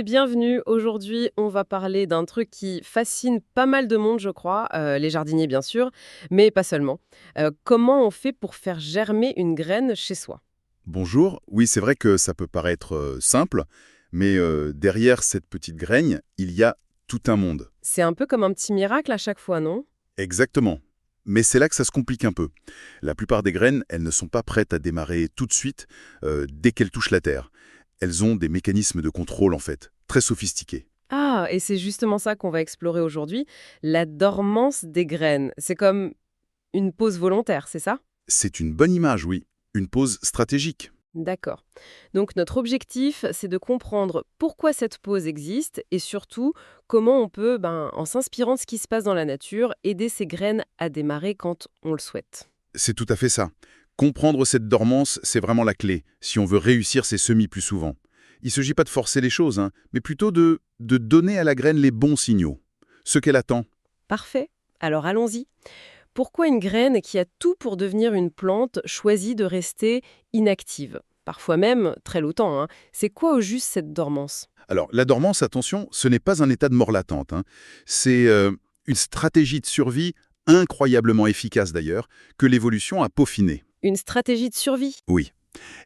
et bienvenue. Aujourd'hui, on va parler d'un truc qui fascine pas mal de monde, je crois, les jardiniers bien sûr, mais pas seulement. Comment on fait pour faire germer une graine chez soi? Bonjour, oui c'est vrai que ça peut paraître simple, mais derrière cette petite graine, il y a tout un monde. C'est un peu comme un petit miracle à chaque fois, non? Exactement. Mais c'est là que ça se complique un peu. La plupart des graines, elles ne sont pas prêtes à démarrer tout de suite dès qu'elles touchent la terre. Elles ont des mécanismes de contrôle en fait, très sophistiqués. Ah, et c'est justement ça qu'on va explorer aujourd'hui, la dormance des graines. C'est comme une pause volontaire, c'est ça? C'est une bonne image, oui. Une pause stratégique. D'accord. Donc notre objectif, c'est de comprendre pourquoi cette pause existe et surtout comment on peut, en s'inspirant de ce qui se passe dans la nature, aider ces graines à démarrer quand on le souhaite. C'est tout à fait ça. Comprendre cette dormance, c'est vraiment la clé, si on veut réussir ses semis plus souvent. Il ne s'agit pas de forcer les choses, hein, mais plutôt de donner à la graine les bons signaux, ce qu'elle attend. Parfait. Alors allons-y. Pourquoi une graine qui a tout pour devenir une plante choisit de rester inactive? Parfois même très longtemps, hein. C'est quoi au juste cette dormance? Alors, la dormance, attention, ce n'est pas un état de mort latente, hein. C'est une stratégie de survie incroyablement efficace d'ailleurs, que l'évolution a peaufinée. Une stratégie de survie? Oui.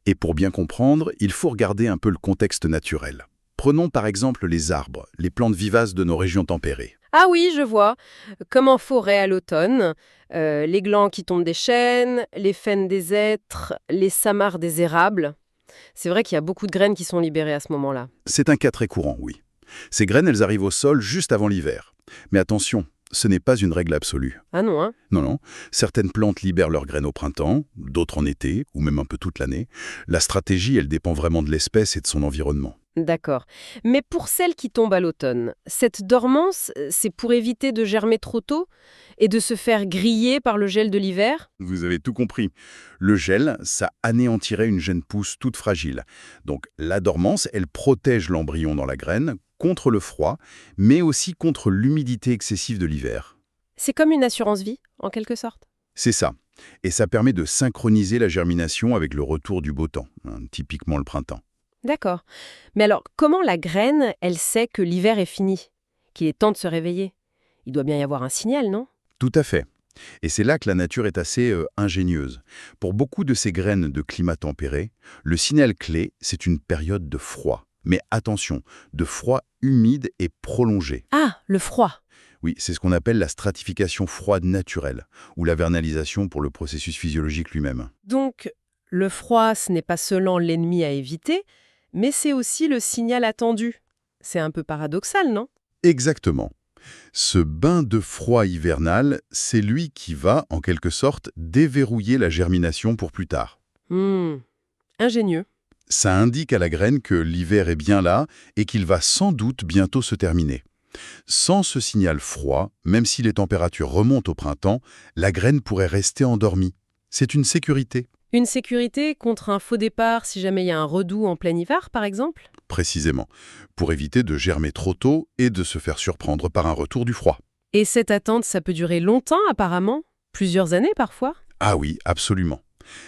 Et pour bien comprendre, il faut regarder un peu le contexte naturel. Prenons par exemple les arbres, les plantes vivaces de nos régions tempérées. Ah oui, je vois. Comme en forêt à l'automne, les glands qui tombent des chênes, les faînes des hêtres, les samarres des érables. C'est vrai qu'il y a beaucoup de graines qui sont libérées à ce moment-là. C'est un cas très courant, oui. Ces graines, elles arrivent au sol juste avant l'hiver. Mais attention, ce n'est pas une règle absolue. Ah non, hein? Non, non. Certaines plantes libèrent leurs graines au printemps, d'autres en été, ou même un peu toute l'année. La stratégie, elle dépend vraiment de l'espèce et de son environnement. D'accord. Mais pour celles qui tombent à l'automne, cette dormance, c'est pour éviter de germer trop tôt et de se faire griller par le gel de l'hiver? Vous avez tout compris. Le gel, ça anéantirait une jeune pousse toute fragile. Donc la dormance, elle protège l'embryon dans la graine contre le froid, mais aussi contre l'humidité excessive de l'hiver. C'est comme une assurance vie, en quelque sorte. C'est ça. Et ça permet de synchroniser la germination avec le retour du beau temps, hein, typiquement le printemps. D'accord. Mais alors, comment la graine, elle sait que l'hiver est fini, qu'il est temps de se réveiller? Il doit bien y avoir un signal, non? Tout à fait. Et c'est là que la nature est assez ingénieuse. Pour beaucoup de ces graines de climat tempéré, le signal clé, c'est une période de froid. Mais attention, de froid humide et prolongé. Ah, le froid. Oui, c'est ce qu'on appelle la stratification froide naturelle, ou la vernalisation pour le processus physiologique lui-même. Donc, le froid, ce n'est pas seulement l'ennemi à éviter, mais c'est aussi le signal attendu. C'est un peu paradoxal, non? Exactement. Ce bain de froid hivernal, c'est lui qui va, en quelque sorte, déverrouiller la germination pour plus tard. Hmm, ingénieux. Ça indique à la graine que l'hiver est bien là et qu'il va sans doute bientôt se terminer. Sans ce signal froid, même si les températures remontent au printemps, la graine pourrait rester endormie. C'est une sécurité, Une sécurité contre un faux départ si jamais il y a un redout en plein hiver, par exemple? précisément, pour éviter de germer trop tôt et de se faire surprendre par un retour du froid. Et cette attente, ça peut durer longtemps, apparemment? Plusieurs années, parfois? Ah oui, absolument.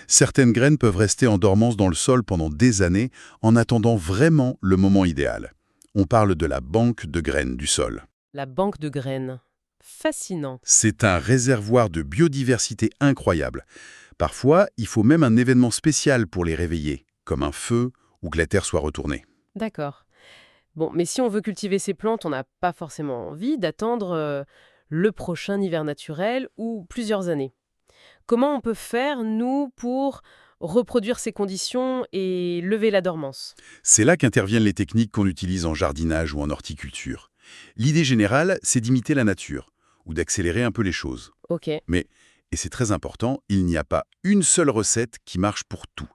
Certaines graines peuvent rester en dormance dans le sol pendant des années en attendant vraiment le moment idéal. On parle de la banque de graines du sol. La banque de graines. Fascinant. C'est un réservoir de biodiversité incroyable. Parfois, il faut même un événement spécial pour les réveiller, comme un feu ou que la terre soit retournée. D'accord. Bon, mais si on veut cultiver ces plantes, on n'a pas forcément envie d'attendre le prochain hiver naturel ou plusieurs années. Comment on peut faire, nous, pour reproduire ces conditions et lever la dormance? C'est là qu'interviennent les techniques qu'on utilise en jardinage ou en horticulture. L'idée générale, c'est d'imiter la nature, ou d'accélérer un peu les choses. Ok. Mais, et c'est très important, il n'y a pas une seule recette qui marche pour tout.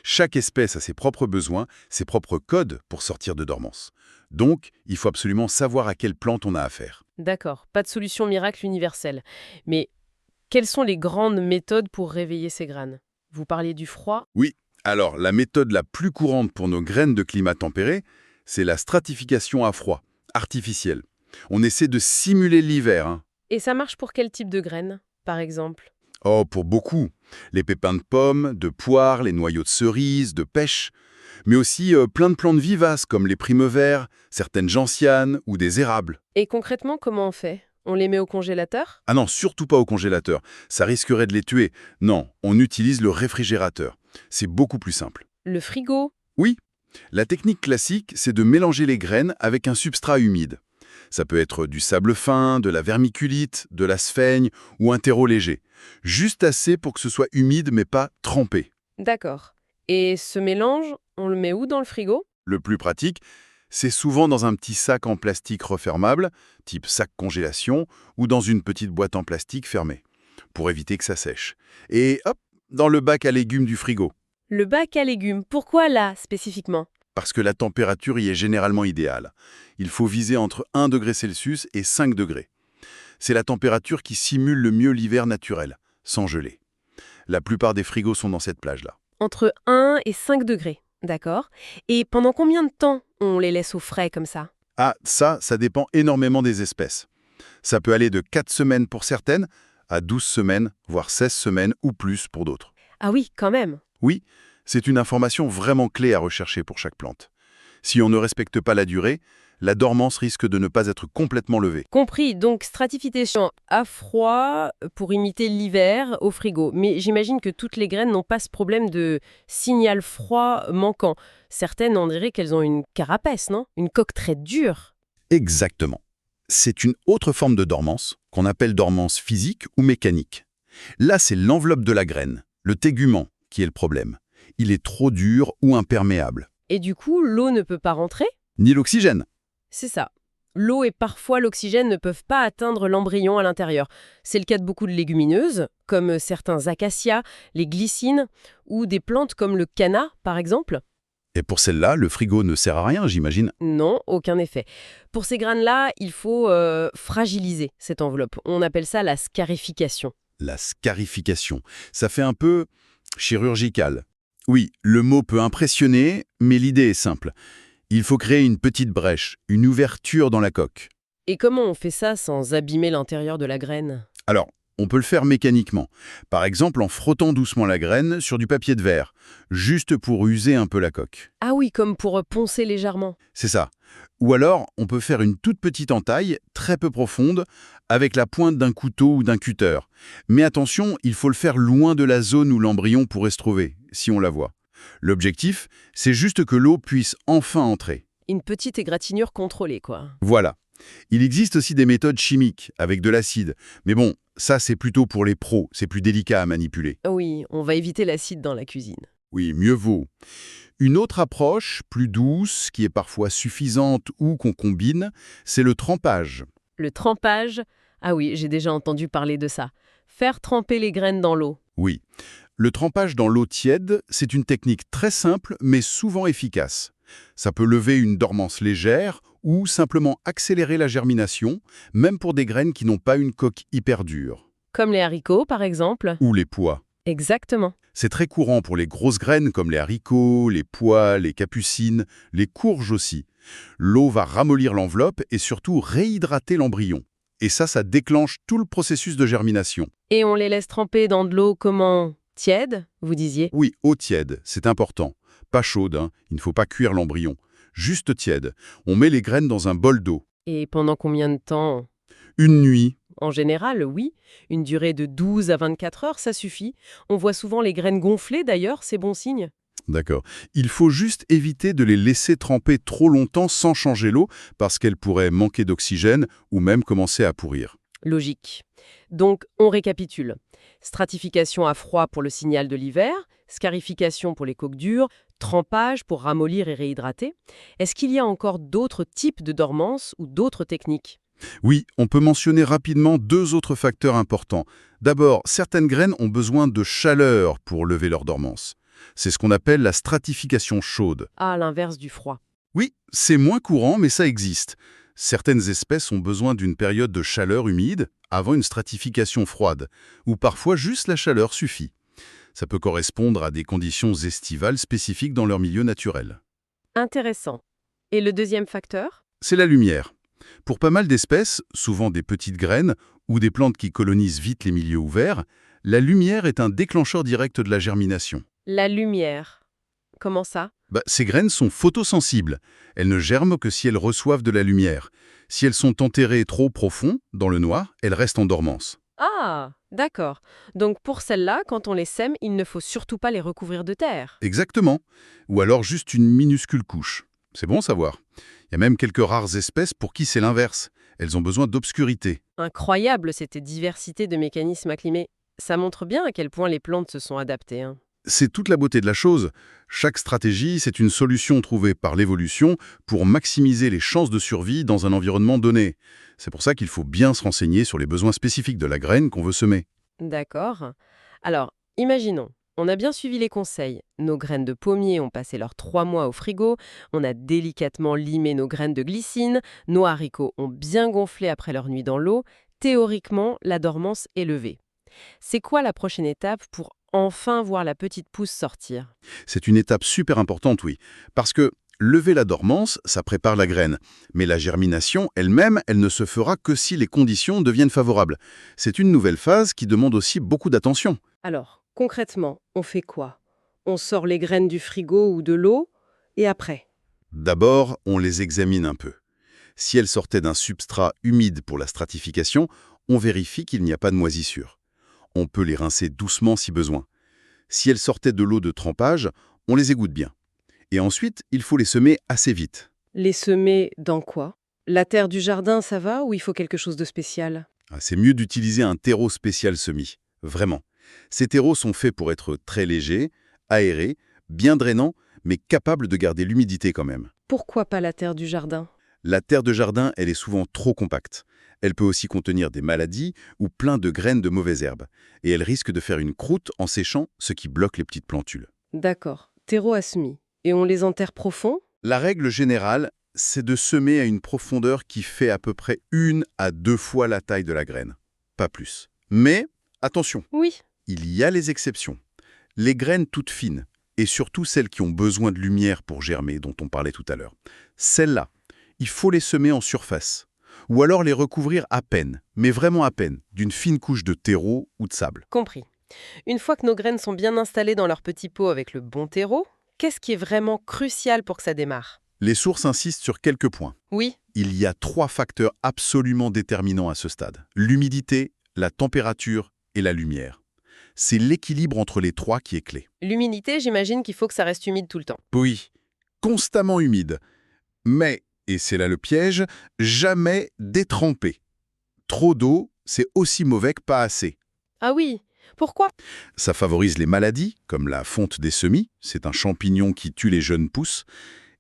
Chaque espèce a ses propres besoins, ses propres codes pour sortir de dormance. Donc, il faut absolument savoir à quelle plante on a affaire. D'accord, pas de solution miracle universelle. Mais quelles sont les grandes méthodes pour réveiller ces graines? Vous parliez du froid. Oui, alors la méthode la plus courante pour nos graines de climat tempéré, c'est la stratification à froid, artificielle. On essaie de simuler l'hiver, hein. Et ça marche pour quel type de graines, par exemple? Oh, pour beaucoup. Les pépins de pommes, de poire, les noyaux de cerises, de pêche. Mais aussi plein de plantes vivaces comme les primevères, certaines gentianes ou des érables. Et concrètement, comment on fait? On les met au congélateur? Ah non, surtout pas au congélateur, ça risquerait de les tuer. Non, on utilise le réfrigérateur. C'est beaucoup plus simple. Le frigo? Oui, la technique classique, c'est de mélanger les graines avec un substrat humide. Ça peut être du sable fin, de la vermiculite, de la sphaigne ou un terreau léger. Juste assez pour que ce soit humide mais pas trempé. D'accord. Et ce mélange, on le met où dans le frigo? Le plus pratique, c'est souvent dans un petit sac en plastique refermable, type sac congélation, ou dans une petite boîte en plastique fermée, pour éviter que ça sèche. Et hop, dans le bac à légumes du frigo, Le bac à légumes, pourquoi là, spécifiquement? parce que la température y est généralement idéale. Il faut viser entre 1 degré Celsius et 5 degrés. C'est la température qui simule le mieux l'hiver naturel, sans geler. La plupart des frigos sont dans cette plage-là. Entre 1 et 5 degrés, d'accord. Et pendant combien de temps on les laisse au frais comme ça? Ah, ça dépend énormément des espèces. Ça peut aller de 4 semaines pour certaines, à 12 semaines, voire 16 semaines ou plus pour d'autres. Ah oui, quand même. Oui, c'est une information vraiment clé à rechercher pour chaque plante. Si on ne respecte pas la durée, la dormance risque de ne pas être complètement levée. Compris, donc stratification à froid pour imiter l'hiver au frigo. Mais j'imagine que toutes les graines n'ont pas ce problème de signal froid manquant. Certaines, on dirait qu'elles ont une carapace, non? Une coque très dure. Exactement. C'est une autre forme de dormance, qu'on appelle dormance physique ou mécanique. Là, c'est l'enveloppe de la graine, le tégument, qui est le problème. Il est trop dur ou imperméable. Et du coup, l'eau ne peut pas rentrer? Ni l'oxygène. C'est ça. L'eau et parfois l'oxygène ne peuvent pas atteindre l'embryon à l'intérieur. C'est le cas de beaucoup de légumineuses, comme certains acacias, les glycines, ou des plantes comme le canna, par exemple. Et pour celle-là, le frigo ne sert à rien, j'imagine. Non, aucun effet. Pour ces graines-là, il faut fragiliser cette enveloppe. On appelle ça la scarification. La scarification. Ça fait un peu chirurgical. Oui, le mot peut impressionner, mais l'idée est simple. Il faut créer une petite brèche, une ouverture dans la coque. Et comment on fait ça sans abîmer l'intérieur de la graine? Alors, on peut le faire mécaniquement. Par exemple, en frottant doucement la graine sur du papier de verre, juste pour user un peu la coque. Ah oui, comme pour poncer légèrement. C'est ça. Ou alors, on peut faire une toute petite entaille, très peu profonde, avec la pointe d'un couteau ou d'un cutter. Mais attention, il faut le faire loin de la zone où l'embryon pourrait se trouver, si on la voit. L'objectif, c'est juste que l'eau puisse enfin entrer. Une petite égratignure contrôlée, quoi. Voilà. Il existe aussi des méthodes chimiques, avec de l'acide. Mais bon, ça c'est plutôt pour les pros, c'est plus délicat à manipuler. Oui, on va éviter l'acide dans la cuisine. Oui, mieux vaut. Une autre approche, plus douce, qui est parfois suffisante ou qu'on combine, c'est le trempage. Le trempage, ah oui, j'ai déjà entendu parler de ça. Faire tremper les graines dans l'eau. Oui. Le trempage dans l'eau tiède, c'est une technique très simple mais souvent efficace. Ça peut lever une dormance légère ou simplement accélérer la germination, même pour des graines qui n'ont pas une coque hyper dure. Comme les haricots, par exemple. Ou les pois. Exactement. C'est très courant pour les grosses graines comme les haricots, les pois, les capucines, les courges aussi. L'eau va ramollir l'enveloppe et surtout réhydrater l'embryon. Et ça déclenche tout le processus de germination. Et on les laisse tremper dans de l'eau comment? Tiède, vous disiez? Oui, eau tiède, c'est important. Pas chaude, hein. Il ne faut pas cuire l'embryon. Juste tiède. On met les graines dans un bol d'eau. Et pendant combien de temps? Une nuit. En général, oui. Une durée de 12 à 24 heures, ça suffit. On voit souvent les graines gonfler d'ailleurs, c'est bon signe. D'accord. Il faut juste éviter de les laisser tremper trop longtemps sans changer l'eau parce qu'elles pourraient manquer d'oxygène ou même commencer à pourrir. Logique. Donc, on récapitule. Stratification à froid pour le signal de l'hiver, scarification pour les coques dures, trempage pour ramollir et réhydrater. Est-ce qu'il y a encore d'autres types de dormance ou d'autres techniques? Oui, on peut mentionner rapidement deux autres facteurs importants. D'abord, certaines graines ont besoin de chaleur pour lever leur dormance. C'est ce qu'on appelle la stratification chaude. À l'inverse du froid. Oui, c'est moins courant, mais ça existe. Certaines espèces ont besoin d'une période de chaleur humide avant une stratification froide, ou parfois juste la chaleur suffit. Ça peut correspondre à des conditions estivales spécifiques dans leur milieu naturel. Intéressant. Et le deuxième facteur? C'est la lumière. Pour pas mal d'espèces, souvent des petites graines ou des plantes qui colonisent vite les milieux ouverts, la lumière est un déclencheur direct de la germination. La lumière. Comment ça? Ces graines sont photosensibles. Elles ne germent que si elles reçoivent de la lumière. Si elles sont enterrées trop profond, dans le noir, elles restent en dormance. Ah, d'accord. Donc pour celles-là, quand on les sème, il ne faut surtout pas les recouvrir de terre. Exactement. Ou alors juste une minuscule couche. C'est bon à savoir. Il y a même quelques rares espèces pour qui c'est l'inverse. Elles ont besoin d'obscurité. Incroyable cette diversité de mécanismes acclimés. Ça montre bien à quel point les plantes se sont adaptées, hein. C'est toute la beauté de la chose. Chaque stratégie, c'est une solution trouvée par l'évolution pour maximiser les chances de survie dans un environnement donné. C'est pour ça qu'il faut bien se renseigner sur les besoins spécifiques de la graine qu'on veut semer. D'accord. Alors, imaginons, on a bien suivi les conseils. Nos graines de pommier ont passé leurs 3 mois au frigo, on a délicatement limé nos graines de glycine, nos haricots ont bien gonflé après leur nuit dans l'eau. Théoriquement, la dormance est levée. C'est quoi la prochaine étape pour enfin voir la petite pousse sortir? C'est une étape super importante, oui. Parce que lever la dormance, ça prépare la graine. Mais la germination elle-même, elle ne se fera que si les conditions deviennent favorables. C'est une nouvelle phase qui demande aussi beaucoup d'attention. Alors, concrètement, on fait quoi? On sort les graines du frigo ou de l'eau, et après? D'abord, on les examine un peu. Si elles sortaient d'un substrat humide pour la stratification, on vérifie qu'il n'y a pas de moisissure. On peut les rincer doucement si besoin. Si elles sortaient de l'eau de trempage, on les égoutte bien. Et ensuite, il faut les semer assez vite. Les semer dans quoi? La terre du jardin, ça va, ou il faut quelque chose de spécial? C'est mieux d'utiliser un terreau spécial semis. Vraiment. Ces terreaux sont faits pour être très légers, aérés, bien drainants, mais capables de garder l'humidité quand même. Pourquoi pas la terre du jardin? La terre de jardin, elle est souvent trop compacte. Elle peut aussi contenir des maladies ou plein de graines de mauvaises herbes. Et elle risque de faire une croûte en séchant, ce qui bloque les petites plantules. D'accord, terreau à semis. Et on les enterre profond? La règle générale, c'est de semer à une profondeur qui fait à peu près 1 à 2 fois la taille de la graine. Pas plus. Mais, attention, Oui. il y a les exceptions. Les graines toutes fines, et surtout celles qui ont besoin de lumière pour germer, dont on parlait tout à l'heure. Celles-là, il faut les semer en surface. Ou alors les recouvrir à peine, mais vraiment à peine, d'une fine couche de terreau ou de sable. Compris. Une fois que nos graines sont bien installées dans leur petit pot avec le bon terreau, qu'est-ce qui est vraiment crucial pour que ça démarre? Les sources insistent sur quelques points. Oui. Il y a 3 facteurs absolument déterminants à ce stade. L'humidité, la température et la lumière. C'est l'équilibre entre les 3 qui est clé. L'humidité, j'imagine qu'il faut que ça reste humide tout le temps. Oui, constamment humide. Mais, et c'est là le piège, jamais détrempé. Trop d'eau, c'est aussi mauvais que pas assez. Ah oui, pourquoi? Ça favorise les maladies, comme la fonte des semis, c'est un champignon qui tue les jeunes pousses,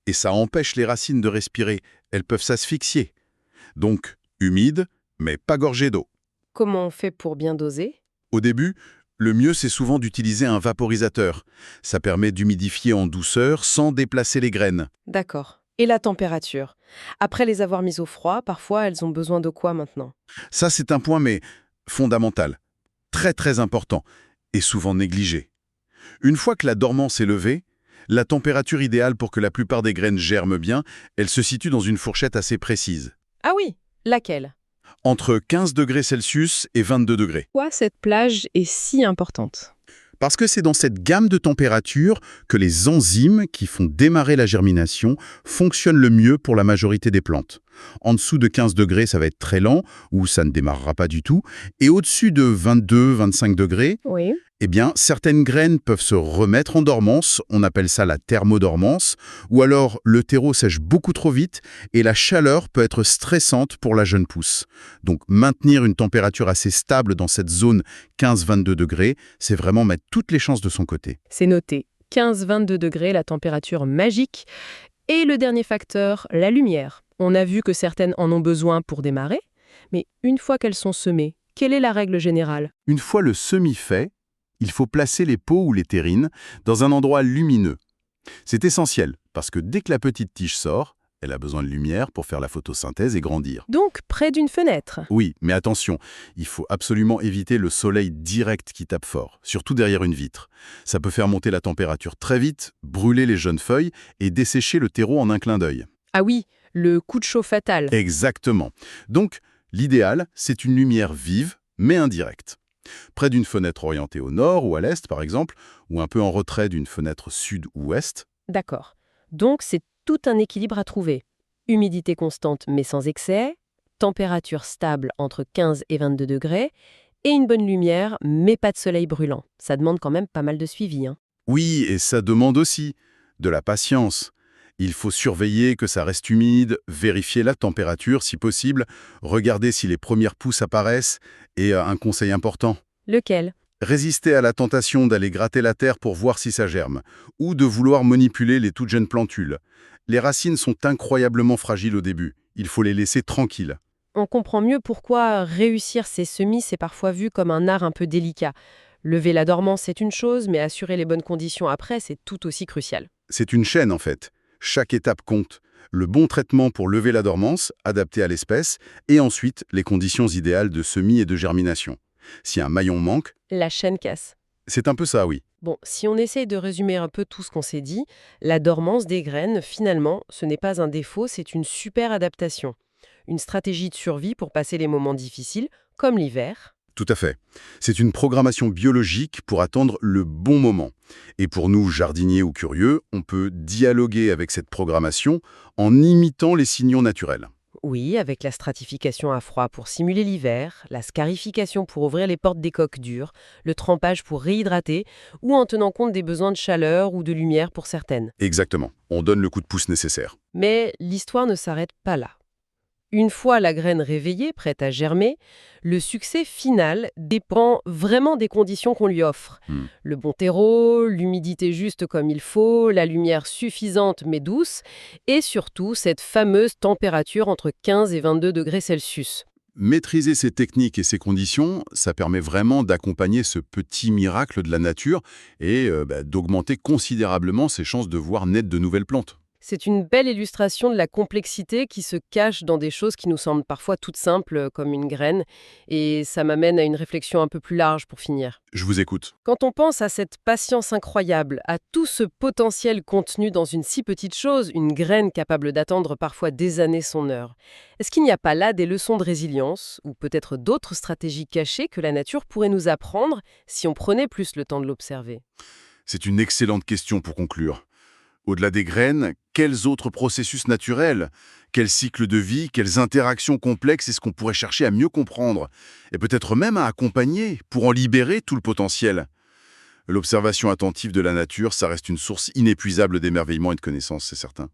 et ça empêche les racines de respirer, elles peuvent s'asphyxier. Donc, humide, mais pas gorgé d'eau. Comment on fait pour bien doser? Au début, le mieux c'est souvent d'utiliser un vaporisateur. Ça permet d'humidifier en douceur sans déplacer les graines. D'accord. Et la température? Après les avoir mises au froid, parfois elles ont besoin de quoi maintenant? Ça c'est un point mais fondamental, très très important, et souvent négligé. Une fois que la dormance est levée, la température idéale pour que la plupart des graines germent bien, elle se situe dans une fourchette assez précise. Ah oui, laquelle? Entre 15 degrés Celsius et 22 degrés. Pourquoi cette plage est si importante? Parce que c'est dans cette gamme de températures que les enzymes qui font démarrer la germination fonctionnent le mieux pour la majorité des plantes. En dessous de 15 degrés, ça va être très lent, ou ça ne démarrera pas du tout. Et au-dessus de 22-25 degrés, Oui. eh bien, certaines graines peuvent se remettre en dormance, on appelle ça la thermodormance, ou alors le terreau sèche beaucoup trop vite et la chaleur peut être stressante pour la jeune pousse. Donc maintenir une température assez stable dans cette zone 15-22 degrés, c'est vraiment mettre toutes les chances de son côté. C'est noté. 15-22 degrés, la température magique. Et le dernier facteur, la lumière. On a vu que certaines en ont besoin pour démarrer, mais une fois qu'elles sont semées, quelle est la règle générale? Une fois le semis fait, il faut placer les pots ou les terrines dans un endroit lumineux. C'est essentiel, parce que dès que la petite tige sort, elle a besoin de lumière pour faire la photosynthèse et grandir. Donc près d'une fenêtre. Oui, mais attention, il faut absolument éviter le soleil direct qui tape fort, surtout derrière une vitre. Ça peut faire monter la température très vite, brûler les jeunes feuilles et dessécher le terreau en un clin d'œil. Ah oui, le coup de chaud fatal. Exactement. Donc, l'idéal, c'est une lumière vive, mais indirecte. Près d'une fenêtre orientée au nord ou à l'est, par exemple, ou un peu en retrait d'une fenêtre sud ou ouest. D'accord. Donc, c'est tout un équilibre à trouver. Humidité constante mais sans excès, température stable entre 15 et 22 degrés, et une bonne lumière mais pas de soleil brûlant. Ça demande quand même pas mal de suivi, hein. Oui, et ça demande aussi de la patience. Il faut surveiller que ça reste humide, vérifier la température si possible, regarder si les premières pousses apparaissent, et un conseil important, Lequel? résister à la tentation d'aller gratter la terre pour voir si ça germe, ou de vouloir manipuler les toutes jeunes plantules. Les racines sont incroyablement fragiles au début, il faut les laisser tranquilles. On comprend mieux pourquoi réussir ces semis, c'est parfois vu comme un art un peu délicat. Lever la dormance, c'est une chose, mais assurer les bonnes conditions après, c'est tout aussi crucial. C'est une chaîne en fait. Chaque étape compte. Le bon traitement pour lever la dormance, adapté à l'espèce, et ensuite les conditions idéales de semis et de germination. Si un maillon manque, La chaîne casse. c'est un peu ça, oui. Bon, si on essaye de résumer un peu tout ce qu'on s'est dit, la dormance des graines, finalement, ce n'est pas un défaut, c'est une super adaptation. Une stratégie de survie pour passer les moments difficiles, comme l'hiver. Tout à fait. C'est une programmation biologique pour attendre le bon moment. Et pour nous, jardiniers ou curieux, on peut dialoguer avec cette programmation en imitant les signaux naturels. Oui, avec la stratification à froid pour simuler l'hiver, la scarification pour ouvrir les portes des coques dures, le trempage pour réhydrater, ou en tenant compte des besoins de chaleur ou de lumière pour certaines. Exactement. On donne le coup de pouce nécessaire. Mais l'histoire ne s'arrête pas là. Une fois la graine réveillée, prête à germer, le succès final dépend vraiment des conditions qu'on lui offre. Hmm. Le bon terreau, l'humidité juste comme il faut, la lumière suffisante mais douce, et surtout cette fameuse température entre 15 et 22 degrés Celsius. Maîtriser ces techniques et ces conditions, ça permet vraiment d'accompagner ce petit miracle de la nature et d'augmenter considérablement ses chances de voir naître de nouvelles plantes. C'est une belle illustration de la complexité qui se cache dans des choses qui nous semblent parfois toutes simples, comme une graine, et ça m'amène à une réflexion un peu plus large pour finir. Je vous écoute. Quand on pense à cette patience incroyable, à tout ce potentiel contenu dans une si petite chose, une graine capable d'attendre parfois des années son heure, est-ce qu'il n'y a pas là des leçons de résilience, ou peut-être d'autres stratégies cachées que la nature pourrait nous apprendre si on prenait plus le temps de l'observer? C'est une excellente question pour conclure. Au-delà des graines, quels autres processus naturels, quels cycles de vie, quelles interactions complexes est-ce qu'on pourrait chercher à mieux comprendre et peut-être même à accompagner pour en libérer tout le potentiel? L'observation attentive de la nature, ça reste une source inépuisable d'émerveillement et de connaissances, c'est certain.